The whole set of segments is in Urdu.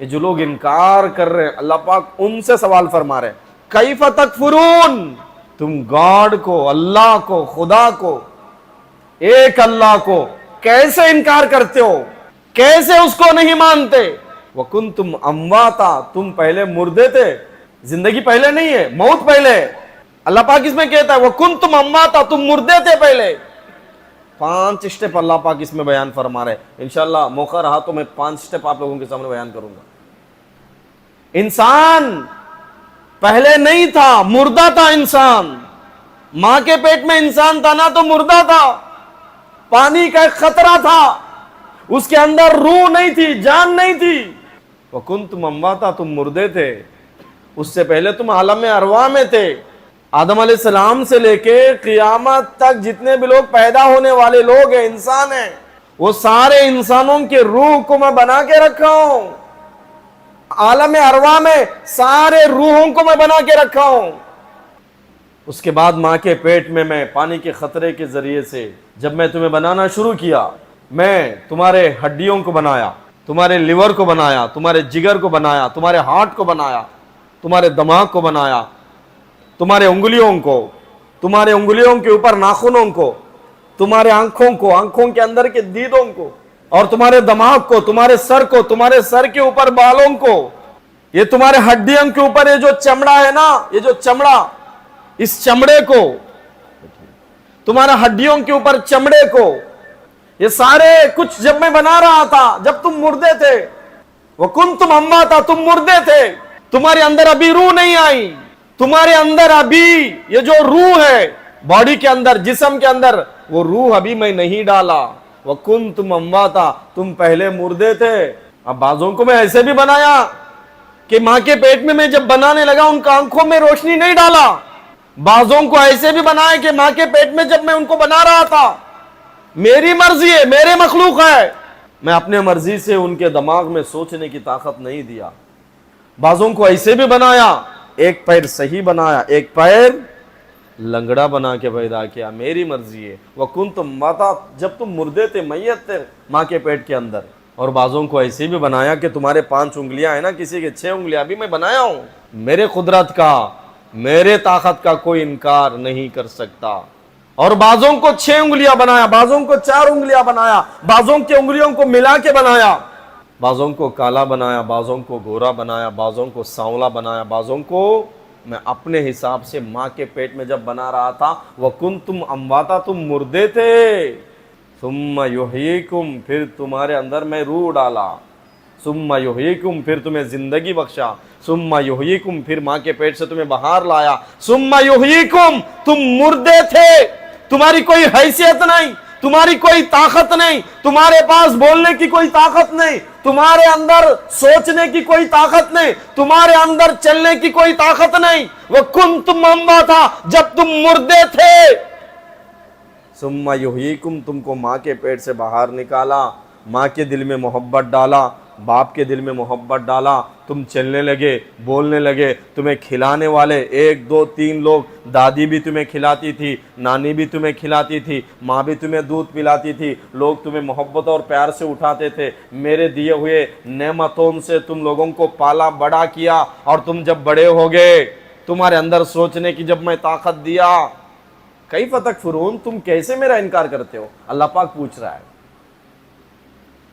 یہ جو لوگ انکار کر رہے ہیں اللہ پاک ان سے سوال فرما رہے ہیں کیف تکفرون، تم گاڈ کو، اللہ کو، خدا کو، ایک اللہ کو کیسے انکار کرتے ہو، کیسے اس کو نہیں مانتے؟ وَكُنْتُمْ أَمْوَاتًا، تم پہلے مردے تھے، زندگی پہلے نہیں ہے، موت پہلے ہے۔ اللہ پاک اس میں کہتا ہے وَكُنْتُمْ أَمْوَاتًا، تم مردے تھے پہلے۔ 5 سٹیپ اللہ پاک اس میں بیان فرما رہے ہیں۔ انشاءاللہ موقع رہا تو میں 5 سٹیپ آپ لوگوں کے سامنے بیان کروں گا۔ انسان پہلے نہیں تھا، مردہ تھا انسان، ماں کے پیٹ میں انسان تھا نا تو مردہ تھا، پانی کا ایک خطرہ تھا، اس کے اندر روح نہیں تھی، جان نہیں تھی۔ وَكُنْتُمْ أَمْوَاتًا، تم مردے تھے، اس سے پہلے تم عالم ارواح میں تھے۔ آدم علیہ السلام سے لے کے قیامت تک جتنے بھی لوگ پیدا ہونے والے لوگ ہیں، انسان ہیں، وہ سارے انسانوں کے روح کو میں بنا کے رکھا ہوں، عالم ارواح میں سارے روحوں کو میں بنا کے رکھا ہوں۔ اس کے بعد ماں کے پیٹ میں پانی کے خطرے کے ذریعے سے جب میں تمہیں بنانا شروع کیا، میں تمہارے ہڈیوں کو بنایا، تمہارے لیور کو بنایا، تمہارے جگر کو بنایا، تمہارے ہارٹ کو بنایا، تمہارے دماغ کو بنایا، تمہارے انگلیوں کو، تمہارے انگلیوں کے اوپر ناخنوں کو، تمہارے آنکھوں کو، آنکھوں کے اندر کے دیدوں کو، اور تمہارے دماغ کو، تمہارے سر کو، تمہارے سر کے اوپر بالوں کو، یہ تمہارے ہڈیوں کے اوپر یہ جو چمڑا ہے نا، یہ جو چمڑا، اس چمڑے کو، تمہارا ہڈیوں کے اوپر چمڑے کو، یہ سارے کچھ جب میں بنا رہا تھا جب تم مردے تھے، وَكُنْتُمْ أَمْوَاتًا، تم مردے تھے، تمہارے اندر ابھی روح نہیں آئی، تمہارے اندر ابھی یہ جو روح ہے باڈی کے اندر، جسم کے اندر، وہ روح ابھی میں نہیں ڈالا۔ وَكُنْتُمْ أَمْوَاتًا، تم پہلے مردے تھے۔ اب بعضوں کو میں ایسے بھی بنایا کہ ماں کے پیٹ میں جب بنانے لگا ان کا آنکھوں میں روشنی نہیں ڈالا، بعضوں کو ایسے بھی بنایا کہ ماں کے پیٹ میں جب میں ان کو بنا رہا تھا، میری مرضی ہے، میرے مخلوق ہے، میں اپنے مرضی سے ان کے دماغ میں سوچنے کی طاقت نہیں دیا۔ بعضوں کو ایسے بھی بنایا، ایک پیر صحیح بنایا، ایک پیر لنگڑا بنا کے پیدا کیا، میری مرضی ہے۔ وَكُنْتُمْ أَمْوَاتًا، جب تم مردے تھے، میت تھے ماں کے پیٹ کے اندر۔ اور بعضوں کو ایسے بھی بنایا کہ تمہارے 5 انگلیاں ہیں نا، کسی کے 6 انگلیاں بھی میں بنایا ہوں۔ میرے قدرت کا، میرے طاقت کا کوئی انکار نہیں کر سکتا۔ اور بعضوں کو 6 انگلیاں بنایا، بعضوں کو 4 انگلیاں بنایا، بعضوں کی انگلیوں کو ملا کے بنایا، بعضوں کو کالا بنایا، بعضوں کو گورا بنایا، بعضوں کو سانولا بنایا، بعضوں کو میں اپنے حساب سے ماں کے پیٹ میں جب بنا رہا تھا۔ وَكُنْتُمْ أَمْوَاتًا، تم مردے تھے، ثُمَّ يُحْيِيكُمْ، پھر تمہارے اندر میں روح ڈالا، ثُمَّ يُحْيِيكُمْ، پھر تمہیں زندگی بخشا، ثُمَّ يُحْيِيكُمْ، پھر ماں کے پیٹ سے تمہیں باہر لایا، ثُمَّ يُحْيِيكُمْ، تم مردے تھے، تمہاری کوئی حیثیت نہیں، تمہاری کوئی طاقت نہیں، تمہارے پاس بولنے کی کوئی طاقت نہیں، تمہارے اندر سوچنے کی کوئی طاقت نہیں، تمہارے اندر چلنے کی کوئی طاقت نہیں۔ وَكُنْتُمْ أَمْوَاتًا، جب تم مردے تھے، ثُمَّ يُحْيِيكُمْ، تم کو ماں کے پیٹ سے باہر نکالا، ماں کے دل میں محبت ڈالا، باپ کے دل میں محبت ڈالا، تم چلنے لگے، بولنے لگے، تمہیں کھلانے والے 1 2 3 لوگ، دادی بھی تمہیں کھلاتی تھی، نانی بھی تمہیں کھلاتی تھی، ماں بھی تمہیں دودھ پلاتی تھی، لوگ تمہیں محبت اور پیار سے اٹھاتے تھے، میرے دیے ہوئے نعمتوں سے تم لوگوں کو پالا بڑا کیا، اور تم جب بڑے ہو گئے، تمہارے اندر سوچنے کی جب میں طاقت دیا، کیف تکفرون، تم کیسے میرا انکار کرتے ہو؟ اللہ پاک پوچھ رہا ہے،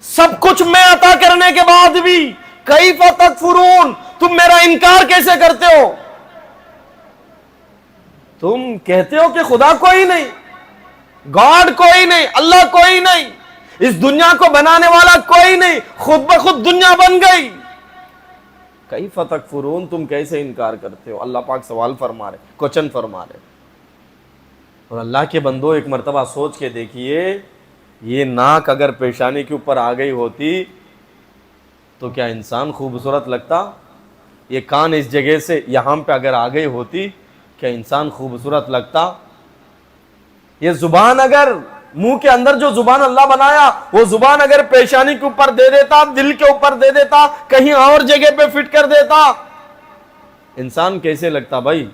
سب کچھ میں عطا کرنے کے بعد بھی کیف تکفرون، تم میرا انکار کیسے کرتے ہو؟ تم کہتے ہو کہ خدا کوئی نہیں، گاڈ کوئی نہیں، اللہ کوئی نہیں، اس دنیا کو بنانے والا کوئی نہیں، خود بخود دنیا بن گئی، کیف تکفرون، تم کیسے انکار کرتے ہو؟ اللہ پاک سوال فرما رہے، کوشچن فرما رہے۔ اور اللہ کے بندو ایک مرتبہ سوچ کے دیکھیے، یہ ناک اگر پیشانی کے اوپر آ گئی ہوتی تو کیا انسان خوبصورت لگتا؟ یہ کان اس جگہ سے یہاں پہ اگر آ گئی ہوتی کیا انسان خوبصورت لگتا؟ یہ زبان اگر، منہ کے اندر جو زبان اللہ بنایا، وہ زبان اگر پیشانی کے اوپر دے دیتا، دل کے اوپر دے دیتا، کہیں اور جگہ پہ فٹ کر دیتا، انسان کیسے لگتا بھائی؟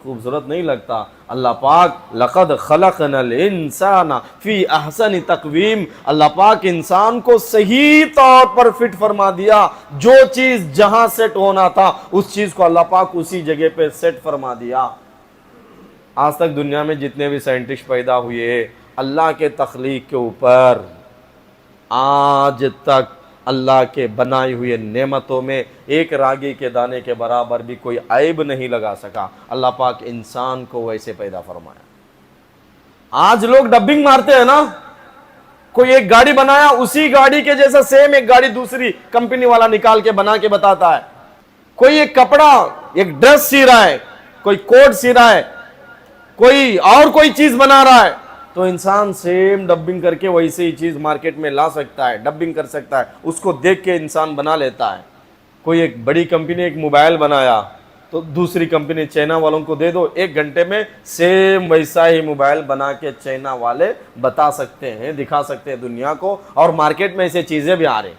خوبصورت نہیں لگتا؟ اللہ پاک لقد خلقنا الانسان فی احسن تقویم، اللہ پاک انسان کو صحیح طور پر فٹ فرما دیا، جو چیز جہاں سیٹ ہونا تھا اس چیز کو اللہ پاک اسی جگہ پہ سیٹ فرما دیا۔ آج تک دنیا میں جتنے بھی سائنٹسٹ پیدا ہوئے اللہ کے تخلیق کے اوپر آج تک اللہ کے بنائی ہوئے نعمتوں میں ایک راگی کے دانے کے برابر بھی کوئی عیب نہیں لگا سکا۔ اللہ پاک انسان کو ویسے پیدا فرمایا۔ آج لوگ ڈبنگ مارتے ہیں نا، کوئی ایک گاڑی بنایا اسی گاڑی کے جیسا سیم ایک گاڑی دوسری کمپنی والا نکال کے بنا کے بتاتا ہے، کوئی ایک کپڑا ایک ڈریس سی رہا ہے، کوئی کوٹ سی رہا ہے، کوئی اور کوئی چیز بنا رہا ہے، تو انسان سیم ڈبنگ کر کے ویسے ہی چیز مارکیٹ میں لا سکتا ہے، ڈبنگ کر سکتا ہے، اس کو دیکھ کے انسان بنا لیتا ہے۔ کوئی ایک بڑی کمپنی ایک موبائل بنایا تو دوسری کمپنی چائنا والوں کو دے دو، 1 گھنٹے میں سیم ویسا ہی موبائل بنا کے چائنا والے بتا سکتے ہیں، دکھا سکتے ہیں دنیا کو، اور مارکیٹ میں ایسے چیزیں بھی آ رہے،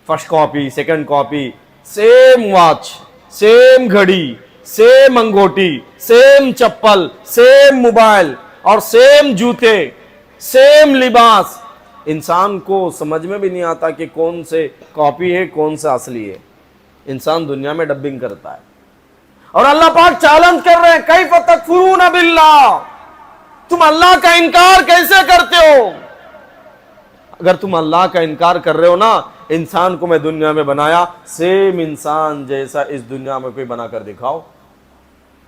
first copy second copy, same watch, same گھڑی، سیم انگوٹی، سیم چپل، سیم موبائل اور سیم جوتے، سیم لباس۔ انسان کو سمجھ میں بھی نہیں آتا کہ کون سے کاپی ہے کون سا اصلی ہے، انسان دنیا میں ڈبنگ کرتا ہے۔ اور اللہ پاک چیلنج کر رہے ہیں، کیف تکفرون باللہ، تم اللہ کا انکار کیسے کرتے ہو؟ اگر تم اللہ کا انکار کر رہے ہو نا، انسان کو میں دنیا میں بنایا، سیم انسان جیسا اس دنیا میں کوئی بنا کر دکھاؤ۔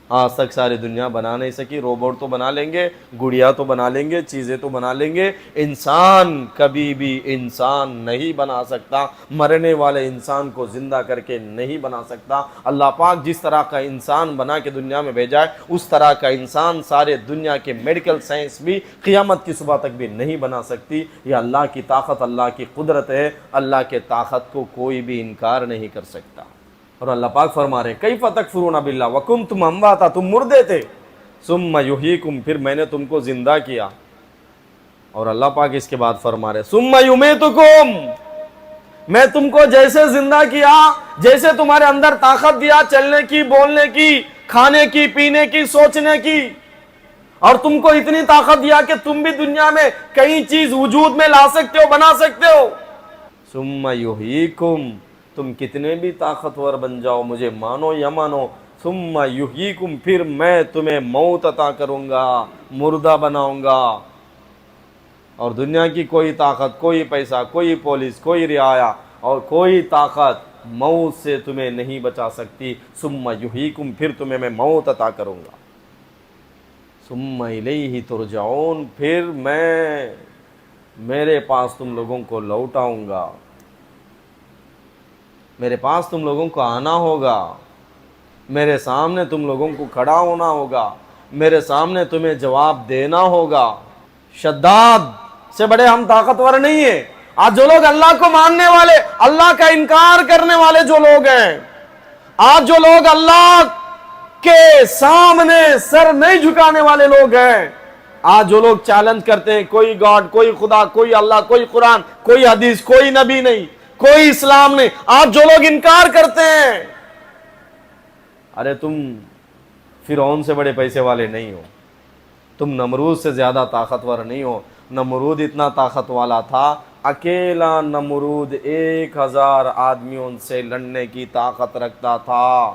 آج تک ساری دنیا بنا نہیں سکی، روبوٹ تو بنا لیں گے، گڑیا تو بنا لیں گے، چیزیں تو بنا لیں گے، انسان کبھی بھی انسان نہیں بنا سکتا، مرنے والے انسان کو زندہ کر کے نہیں بنا سکتا۔ اللہ پاک جس طرح کا انسان بنا کے دنیا میں بھیجا ہے اس طرح کا انسان سارے دنیا کے میڈیکل سائنس بھی قیامت کی صبح تک بھی نہیں بنا سکتی۔ یہ اللہ کی طاقت، اللہ کی قدرت ہے، اللہ کے طاقت کو کوئی بھی انکار نہیں کر سکتا۔ اور اللہ پاک فرما رہے ہیں، کیف تکفرون باللہ وکنتم امواتا، تم مردے تھے، ثم یحییکم، پھر میں نے تم کو زندہ کیا۔ اور اللہ پاک اس کے بعد فرما رہے ہیں، ثم یمیتکم، میں تم کو جیسے زندہ کیا، جیسے تمہارے اندر طاقت دیا چلنے کی، بولنے کی، کھانے کی، پینے کی، سوچنے کی، اور تم کو اتنی طاقت دیا کہ تم بھی دنیا میں کئی چیز وجود میں لا سکتے ہو، بنا سکتے ہو۔ ثم یحییکم، تم کتنے بھی طاقتور بن جاؤ، مجھے مانو یا مانو، ثم یحییکم، پھر میں تمہیں موت عطا کروں گا، مردہ بناؤں گا، اور دنیا کی کوئی طاقت، کوئی پیسہ، کوئی پولیس، کوئی رعایا اور کوئی طاقت موت سے تمہیں نہیں بچا سکتی۔ ثم یحییکم، پھر تمہیں میں موت عطا کروں گا، ثم الیہ ترجعون، پھر میں میرے پاس تم لوگوں کو لوٹاؤں گا، میرے پاس تم لوگوں کو آنا ہوگا، میرے سامنے تم لوگوں کو کھڑا ہونا ہوگا، میرے سامنے تمہیں جواب دینا ہوگا۔ شداد سے بڑے ہم طاقتور نہیں ہیں۔ آج جو لوگ اللہ کو ماننے والے، اللہ کا انکار کرنے والے جو لوگ ہیں، آج جو لوگ اللہ کے سامنے سر نہیں جھکانے والے لوگ ہیں، آج جو لوگ چیلنج کرتے ہیں کوئی گاڈ، کوئی خدا، کوئی اللہ، کوئی قرآن، کوئی حدیث، کوئی نبی نہیں، کوئی اسلام نہیں، آج جو لوگ انکار کرتے ہیں، ارے تم فرعون سے بڑے پیسے والے نہیں ہو، تم نمرود سے زیادہ طاقتور نہیں ہو۔ نمرود اتنا طاقت والا تھا، اکیلا نمرود 1000 آدمیوں سے لڑنے کی طاقت رکھتا تھا۔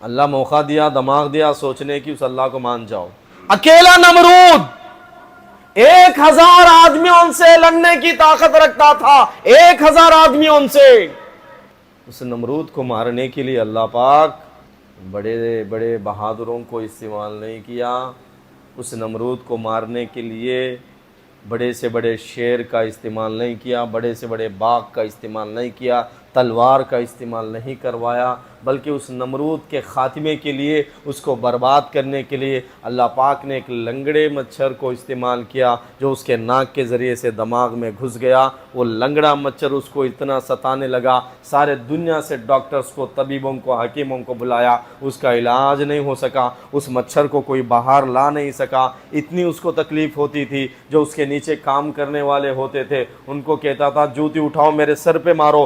اللہ موقع دیا، دماغ دیا سوچنے کی، اس اللہ کو مان جاؤ۔ اکیلا نمرود 1000 آدمیوں سے لڑنے کی طاقت رکھتا تھا، 1000 آدمیوں سے۔ اس نمرود کو مارنے کے لیے اللہ پاک بڑے بڑے بہادروں کو استعمال نہیں کیا، اس نمرود کو مارنے کے لیے بڑے سے بڑے شیر کا استعمال نہیں کیا، بڑے سے بڑے باغ کا استعمال نہیں کیا، تلوار کا استعمال نہیں کروایا، بلکہ اس نمرود کے خاتمے کے لیے، اس کو برباد کرنے کے لیے اللہ پاک نے ایک لنگڑے مچھر کو استعمال کیا، جو اس کے ناک کے ذریعے سے دماغ میں گھس گیا۔ وہ لنگڑا مچھر اس کو اتنا ستانے لگا، سارے دنیا سے ڈاکٹرز کو، طبیبوں کو، حکیموں کو بلایا، اس کا علاج نہیں ہو سکا، اس مچھر کو کوئی باہر لا نہیں سکا، اتنی اس کو تکلیف ہوتی تھی۔ جو اس کے نیچے کام کرنے والے ہوتے تھے ان کو کہتا تھا جوتی اٹھاؤ میرے سر پہ مارو،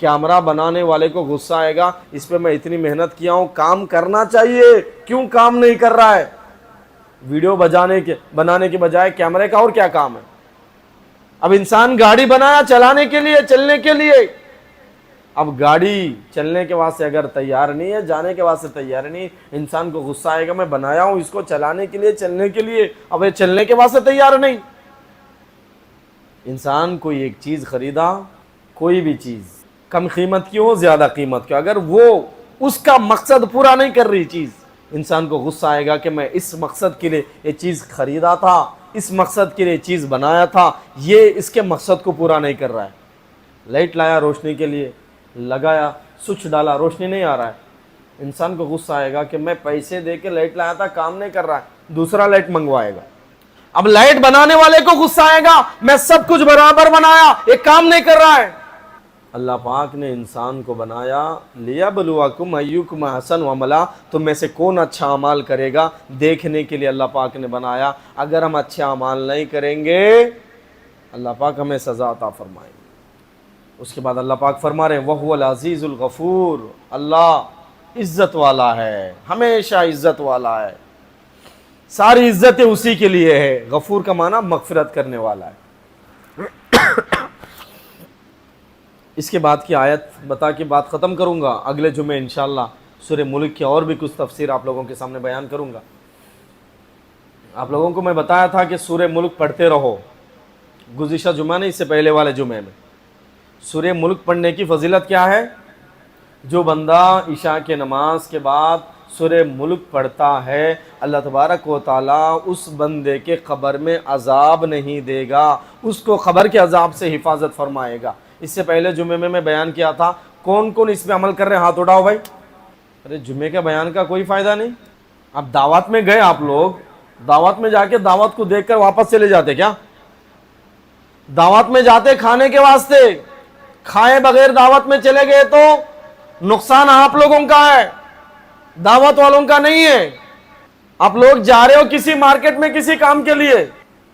کیمرہ بنانے والے کو غصہ آئے گا، اس پہ میں اتنی محنت کیا ہوں، کام کرنا چاہیے، کیوں کام نہیں کر رہا ہے؟ ویڈیو بنانے کے بجائے کیمرے کا اور کیا کام ہے؟ اب انسان گاڑی بنایا چلانے کے لیے، چلنے کے لیے، اب گاڑی چلنے کے واسطے اگر تیار نہیں ہے، جانے کے واسطے تیار نہیں، انسان کو غصہ آئے گا، میں بنایا ہوں اس کو چلانے کے لیے، چلنے کے لیے، اب یہ چلنے کے واسطے تیار نہیں۔ انسان کوئی ایک چیز خریدا، کوئی بھی چیز کم قیمت کی ہو، زیادہ قیمت کی، اگر وہ اس کا مقصد پورا نہیں کر رہی چیز، انسان کو غصہ آئے گا کہ میں اس مقصد کے لیے یہ چیز خریدا تھا، اس مقصد کے لیے چیز بنایا تھا، یہ اس کے مقصد کو پورا نہیں کر رہا ہے۔ لائٹ لایا روشنی کے لیے، لگایا، سوئچ ڈالا، روشنی نہیں آ رہا ہے، انسان کو غصہ آئے گا کہ میں پیسے دے کے لائٹ لایا تھا، کام نہیں کر رہا ہے، دوسرا لائٹ منگوائے گا۔ اب لائٹ بنانے والے کو غصہ آئے گا، میں سب کچھ برابر بنایا، یہ کام نہیں کر رہا ہے۔ اللہ پاک نے انسان کو بنایا لِيَبْلُوَكُمْ أَيُّكُمْ أَحْسَنُ عَمَلًا، تم میں سے کون اچھا اعمال کرے گا، دیکھنے کے لیے اللہ پاک نے بنایا۔ اگر ہم اچھے اعمال نہیں کریں گے، اللہ پاک ہمیں سزا عطا فرمائیں گے۔ اس کے بعد اللہ پاک فرما رہے ہیں وَهُوَ الْعَزِيزُ الْغَفُورُ، اللہ عزت والا ہے، ہمیشہ عزت والا ہے، ساری عزتیں اسی کے لیے ہے۔ غفور کا معنی مغفرت کرنے والا ہے۔ اس کے بعد کی آیت بتا کے بات ختم کروں گا، اگلے جمعے انشاءاللہ سورہ ملک کی اور بھی کچھ تفسیر آپ لوگوں کے سامنے بیان کروں گا۔ آپ لوگوں کو میں بتایا تھا کہ سورہ ملک پڑھتے رہو، گزشتہ جمعہ نہیں، اس سے پہلے والے جمعے میں سورہ ملک پڑھنے کی فضیلت کیا ہے؟ جو بندہ عشاء کے نماز کے بعد سورہ ملک پڑھتا ہے، اللہ تبارک و تعالیٰ اس بندے کے قبر میں عذاب نہیں دے گا، اس کو قبر کے عذاب سے حفاظت فرمائے گا۔ اس سے پہلے جمعے میں بیان کیا تھا، کون کون اس پہ عمل کر رہے ہیں؟ ہاتھ اٹھاؤ بھائی۔ ارے جمعے کا بیان کا کوئی فائدہ نہیں؟ اب دعوت میں گئے آپ لوگ، دعوت میں جا کے دعوت کو دیکھ کر واپس چلے جاتے کیا؟ دعوت میں جاتے کھانے کے واسطے، کھائے بغیر دعوت میں چلے گئے تو نقصان آپ لوگوں کا ہے، دعوت والوں کا نہیں ہے۔ آپ لوگ جا رہے ہو کسی مارکیٹ میں کسی کام کے لیے،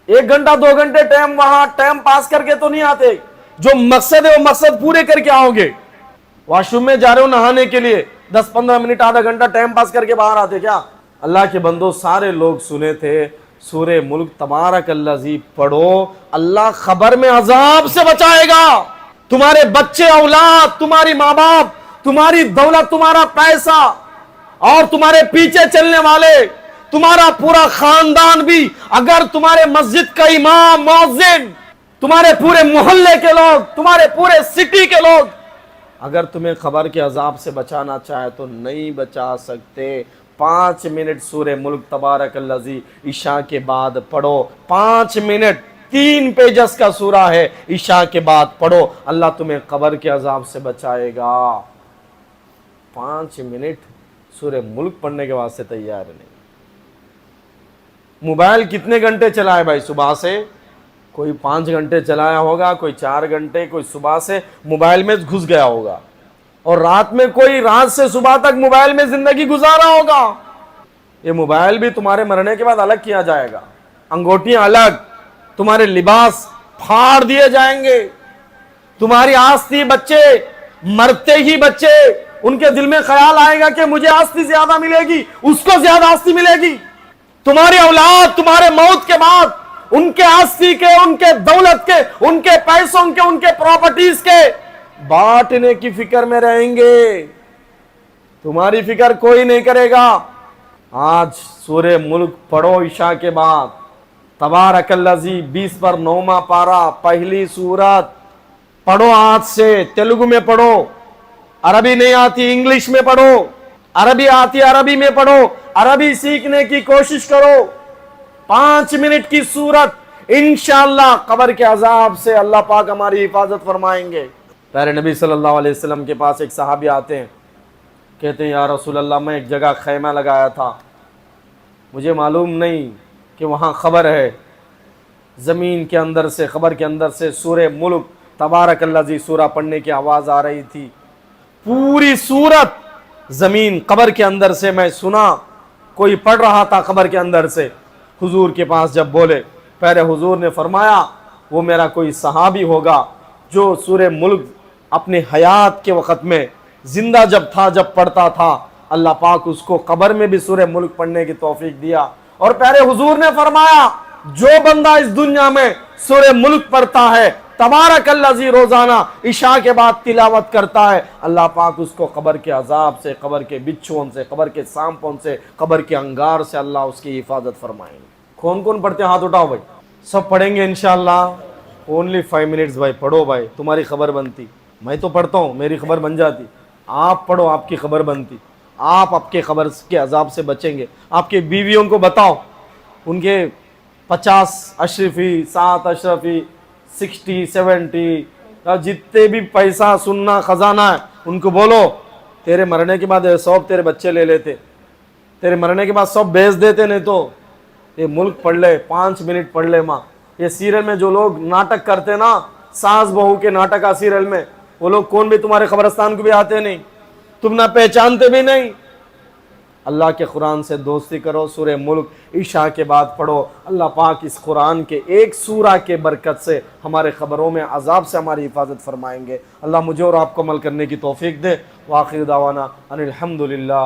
1 گھنٹہ 2 گھنٹے ٹائم وہاں ٹائم پاس کر کے تو نہیں آتے، جو مقصد ہے وہ مقصد پورے کر کے آؤ گے۔ واش روم میں جا رہے ہو نہانے کے لیے، 10-15 منٹ آدھا گھنٹہ ٹائم پاس کر کے باہر آتے کیا؟ اللہ کے بندو، سارے لوگ سنے تھے سورہ ملک تبارک الذی پڑھو، اللہ خبر میں عذاب سے بچائے گا۔ تمہارے بچے، اولاد، تمہاری ماں باپ، تمہاری دولت، تمہارا پیسہ اور تمہارے پیچھے چلنے والے، تمہارا پورا خاندان بھی، اگر تمہارے مسجد کا امام، مؤذن، تمہارے پورے محلے کے لوگ، تمہارے پورے سٹی کے لوگ اگر تمہیں خبر کے عذاب سے بچانا چاہے تو نہیں بچا سکتے۔ 5 منٹ سورہ ملک تبارک الذی عشاء کے بعد پڑھو، 5 منٹ، 3 پیجز کا سورہ ہے، عشاء کے بعد پڑھو، اللہ تمہیں قبر کے عذاب سے بچائے گا۔ 5 منٹ سورہ ملک پڑھنے کے واسطے تیار نہیں۔ موبائل کتنے گھنٹے چلائے بھائی؟ صبح سے کوئی 5 گھنٹے چلایا ہوگا، کوئی 4 گھنٹے، کوئی صبح سے موبائل میں گھس گیا ہوگا، اور رات میں کوئی رات سے صبح تک موبائل میں زندگی گزارا ہوگا۔ یہ موبائل بھی تمہارے مرنے کے بعد الگ کیا جائے گا، انگوٹیاں الگ، تمہارے لباس پھاڑ دیے جائیں گے، تمہاری آستی، بچے مرتے ہی بچے، ان کے دل میں خیال آئے گا کہ مجھے آستی زیادہ ملے گی، اس کو زیادہ آستی ملے گی۔ تمہاری اولاد تمہارے موت کے بعد ان کے آستی کے، ان کے دولت کے، ان کے پیسوں کے، ان کے پراپرٹیز کے بانٹنے کی فکر میں رہیں گے، تمہاری فکر کوئی نہیں کرے گا۔ آج سورہ ملک پڑھو عشاء کے بعد، تبارک الذی 20 پر 9واں پارہ، پہلی سورت پڑھو، آج سے تیلگو میں پڑھو، عربی نہیں آتی انگلش میں پڑھو، عربی آتی عربی میں پڑھو، عربی سیکھنے کی کوشش کرو۔ 5 منٹ کی سورت، انشاءاللہ قبر کے عذاب سے اللہ پاک ہماری حفاظت فرمائیں گے۔ پیارے نبی صلی اللہ علیہ وسلم کے پاس ایک صحابی آتے ہیں، کہتے ہیں یا رسول اللہ، میں ایک جگہ خیمہ لگایا تھا، مجھے معلوم نہیں کہ وہاں خبر ہے، زمین کے اندر سے، قبر کے اندر سے سورہ ملک تبارک الذی سورہ پڑھنے کی آواز آ رہی تھی، پوری سورت زمین قبر کے اندر سے میں سنا، کوئی پڑھ رہا تھا قبر کے اندر سے۔ حضور کے پاس جب بولے، پہلے حضور نے فرمایا وہ میرا کوئی صحابی ہوگا جو سورہ ملک اپنے حیات کے وقت میں زندہ جب تھا، جب پڑھتا تھا، اللہ پاک اس کو قبر میں بھی سورہ ملک پڑھنے کی توفیق دیا۔ اور پیارے حضور نے فرمایا جو بندہ اس دنیا میں سورہ ملک پڑھتا ہے، تبارک الذی روزانہ عشاء کے بعد تلاوت کرتا ہے، اللہ پاک اس کو قبر کے عذاب سے، قبر کے بچھوؤں سے، قبر کے سانپوں سے، قبر کے انگار سے اللہ اس کی حفاظت فرمائیں گے۔ کون کون پڑھتے ہیں؟ ہاتھ اٹھاؤ بھائی۔ سب پڑھیں گے انشاءاللہ۔ اونلی 5 منٹس بھائی، پڑھو بھائی، تمہاری خبر بنتی۔ میں تو پڑھتا ہوں، میری خبر بن جاتی، آپ پڑھو، آپ کی خبر بنتی، آپ کے قبر کے عذاب سے بچیں گے۔ آپ کے بیویوں کو بتاؤ، ان کے 50 اشرفی، 7 اشرفی، 60 70 جتنے بھی پیسہ سننا خزانہ ہے، ان کو بولو تیرے مرنے کے بعد سب تیرے بچے لے لیتے، تیرے مرنے کے بعد سب بیچ دیتے، نہیں تو یہ ملک پڑھ لے، 5 منٹ پڑھ لے ماں۔ یہ سیریل میں جو لوگ ناٹک کرتے نا، ساس بہو کے ناٹک کا سیریل میں، وہ لوگ کون بھی تمہارے قبرستان کو بھی آتے نہیں، تم نہ پہچانتے بھی نہیں۔ اللہ کے قرآن سے دوستی کرو، سورہ ملک عشاء کے بعد پڑھو، اللہ پاک اس قرآن کے ایک سورہ کے برکت سے ہمارے قبروں میں عذاب سے ہماری حفاظت فرمائیں گے۔ اللہ مجھے اور آپ کو عمل کرنے کی توفیق دے۔ وآخر دعوانا ان الحمدللہ